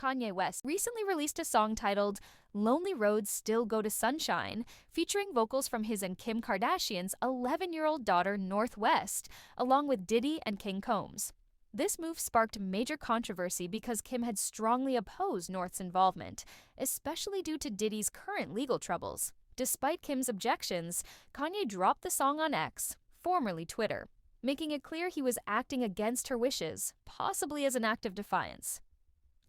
Kanye West recently released a song titled Lonely Roads Still Go to Sunshine, featuring vocals from his and Kim Kardashian's 11-year-old daughter, North West, along with Diddy and King Combs. This move sparked major controversy because Kim had strongly opposed North's involvement, especially due to Diddy's current legal troubles. Despite Kim's objections, Kanye dropped the song on X, formerly Twitter, making it clear he was acting against her wishes, possibly as an act of defiance.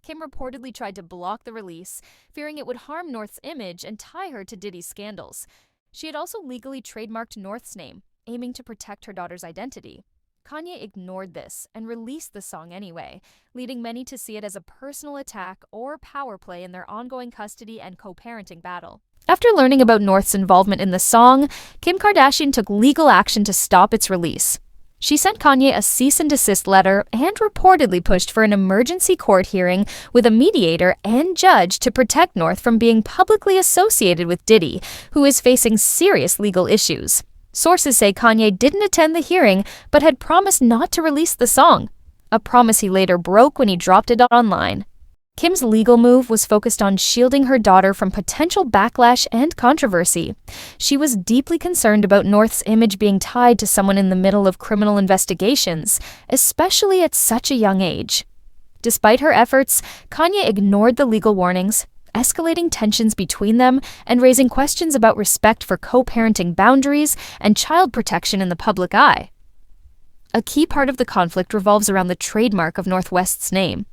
Kim reportedly tried to block the release, fearing it would harm North's image and tie her to Diddy's scandals. She had also legally trademarked North's name, aiming to protect her daughter's identity. Kanye ignored this and released the song anyway, leading many to see it as a personal attack or power play in their ongoing custody and co-parenting battle. After learning about North's involvement in the song, Kim Kardashian took legal action to stop its release. She sent Kanye a cease and desist letter and reportedly pushed for an emergency court hearing with a mediator and judge to protect North from being publicly associated with Diddy, who is facing serious legal issues. Sources say Kanye didn't attend the hearing but had promised not to release the song, a promise he later broke when he dropped it online. Kim's legal move was focused on shielding her daughter from potential backlash and controversy. She was deeply concerned about North's image being tied to someone in the middle of criminal investigations, especially at such a young age. Despite her efforts, Kanye ignored the legal warnings, escalating tensions between them and raising questions about respect for co-parenting boundaries and child protection in the public eye. A key part of the conflict revolves around the trademark of North West's name.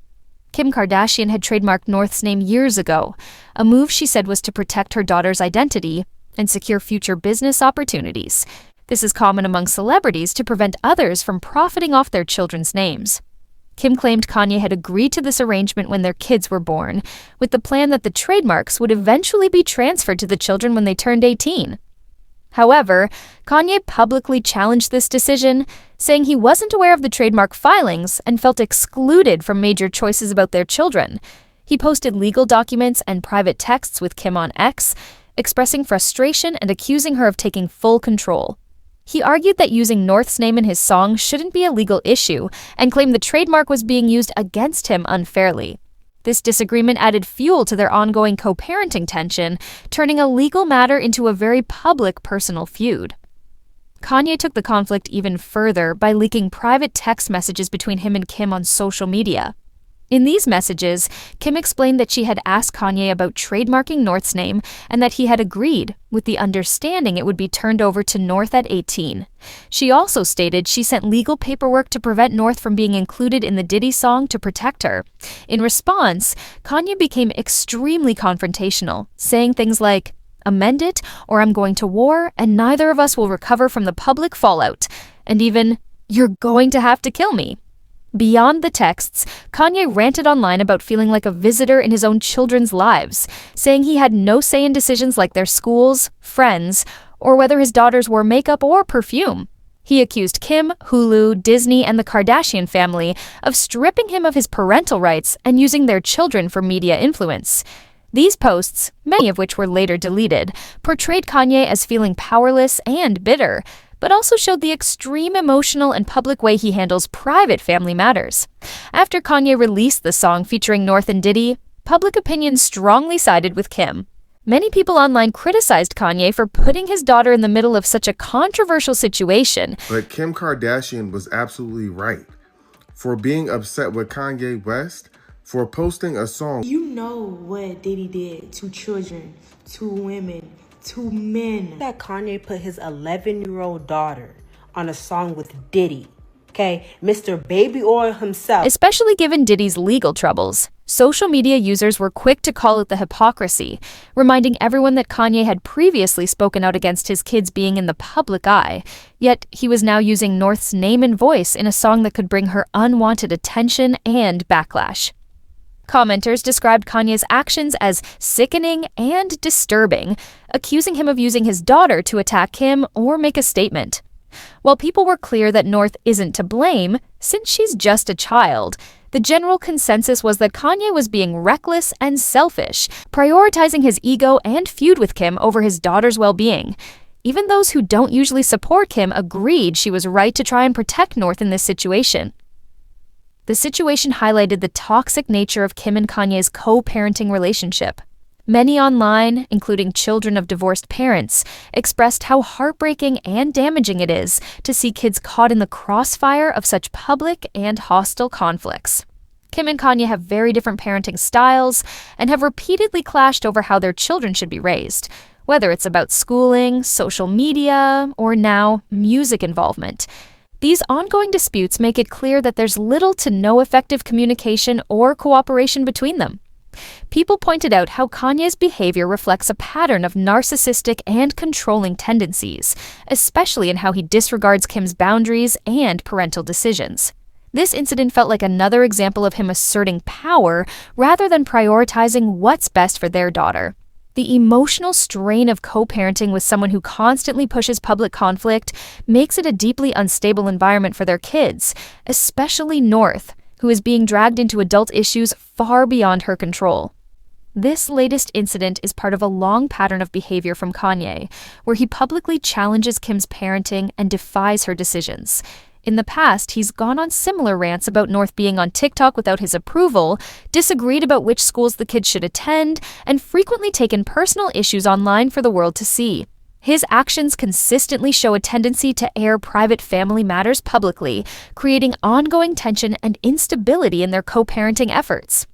Kim Kardashian had trademarked North's name years ago, a move she said was to protect her daughter's identity and secure future business opportunities. This is common among celebrities to prevent others from profiting off their children's names. Kim claimed Kanye had agreed to this arrangement when their kids were born, with the plan that the trademarks would eventually be transferred to the children when they turned 18. However, Kanye publicly challenged this decision, saying he wasn't aware of the trademark filings and felt excluded from major choices about their children. He posted legal documents and private texts with Kim on X, expressing frustration and accusing her of taking full control. He argued that using North's name in his song shouldn't be a legal issue and claimed the trademark was being used against him unfairly. This disagreement added fuel to their ongoing co-parenting tension, turning a legal matter into a very public personal feud. Kanye took the conflict even further by leaking private text messages between him and Kim on social media. In these messages, Kim explained that she had asked Kanye about trademarking North's name and that he had agreed, with the understanding it would be turned over to North at 18. She also stated she sent legal paperwork to prevent North from being included in the Diddy song to protect her. In response, Kanye became extremely confrontational, saying things like, "Amend it, or I'm going to war, and neither of us will recover from the public fallout," and even, "You're going to have to kill me." Beyond the texts, Kanye ranted online about feeling like a visitor in his own children's lives, saying he had no say in decisions like their schools, friends, or whether his daughters wore makeup or perfume. He accused Kim, Hulu, Disney, and the Kardashian family of stripping him of his parental rights and using their children for media influence. These posts, many of which were later deleted, portrayed Kanye as feeling powerless and bitter, but also showed the extreme emotional and public way he handles private family matters. After Kanye released the song featuring North and Diddy, public opinion strongly sided with Kim. Many people online criticized Kanye for putting his daughter in the middle of such a controversial situation. But Kim Kardashian was absolutely right. For being upset with Kanye West, for posting a song. You know what Diddy did to children, to women, to men. That Kanye put his 11-year-old daughter on a song with Diddy, okay? Mr. Baby Oil himself. Especially given Diddy's legal troubles, social media users were quick to call it the hypocrisy, reminding everyone that Kanye had previously spoken out against his kids being in the public eye, yet he was now using North's name and voice in a song that could bring her unwanted attention and backlash. Commenters described Kanye's actions as sickening and disturbing, accusing him of using his daughter to attack him or make a statement. While people were clear that North isn't to blame, since she's just a child, the general consensus was that Kanye was being reckless and selfish, prioritizing his ego and feud with Kim over his daughter's well-being. Even those who don't usually support Kim agreed she was right to try and protect North in this situation. The situation highlighted the toxic nature of Kim and Kanye's co-parenting relationship. Many online, including children of divorced parents, expressed how heartbreaking and damaging it is to see kids caught in the crossfire of such public and hostile conflicts. Kim and Kanye have very different parenting styles and have repeatedly clashed over how their children should be raised, whether it's about schooling, social media, or now music involvement. These ongoing disputes make it clear that there's little to no effective communication or cooperation between them. People pointed out how Kanye's behavior reflects a pattern of narcissistic and controlling tendencies, especially in how he disregards Kim's boundaries and parental decisions. This incident felt like another example of him asserting power rather than prioritizing what's best for their daughter. The emotional strain of co-parenting with someone who constantly pushes public conflict makes it a deeply unstable environment for their kids, especially North, who is being dragged into adult issues far beyond her control. This latest incident is part of a long pattern of behavior from Kanye, where he publicly challenges Kim's parenting and defies her decisions. In the past, he's gone on similar rants about North being on TikTok without his approval, disagreed about which schools the kids should attend, and frequently taken personal issues online for the world to see. His actions consistently show a tendency to air private family matters publicly, creating ongoing tension and instability in their co-parenting efforts.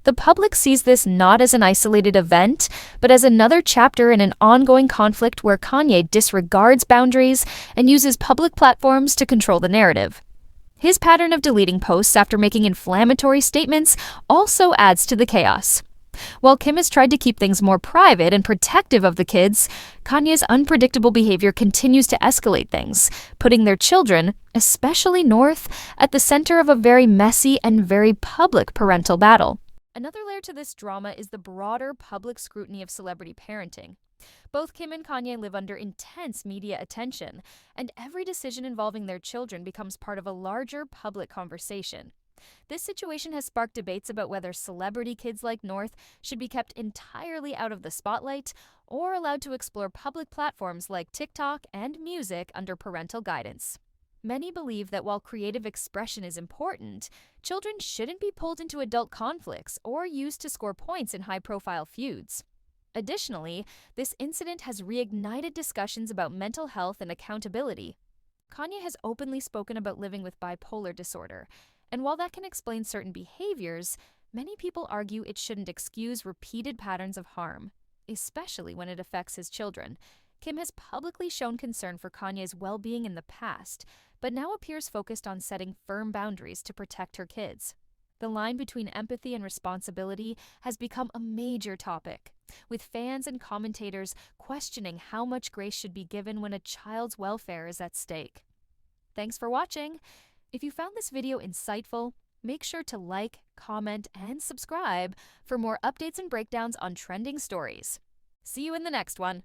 The public sees this not as an isolated event, but as another chapter in an ongoing conflict where Kanye disregards boundaries and uses public platforms to control the narrative. His pattern of deleting posts after making inflammatory statements also adds to the chaos. While Kim has tried to keep things more private and protective of the kids, Kanye's unpredictable behavior continues to escalate things, putting their children, especially North, at the center of a very messy and very public parental battle. Another layer to this drama is the broader public scrutiny of celebrity parenting. Both Kim and Kanye live under intense media attention, and every decision involving their children becomes part of a larger public conversation. This situation has sparked debates about whether celebrity kids like North should be kept entirely out of the spotlight or allowed to explore public platforms like TikTok and music under parental guidance. Many believe that while creative expression is important, children shouldn't be pulled into adult conflicts or used to score points in high-profile feuds. Additionally, this incident has reignited discussions about mental health and accountability. Kanye has openly spoken about living with bipolar disorder, and while that can explain certain behaviors, many people argue it shouldn't excuse repeated patterns of harm, especially when it affects his children. Kim has publicly shown concern for Kanye's well-being in the past, but now appears focused on setting firm boundaries to protect her kids. The line between empathy and responsibility has become a major topic, with fans and commentators questioning how much grace should be given when a child's welfare is at stake. Thanks for watching. If you found this video insightful, make sure to like, comment, and subscribe for more updates and breakdowns on trending stories. See you in the next one.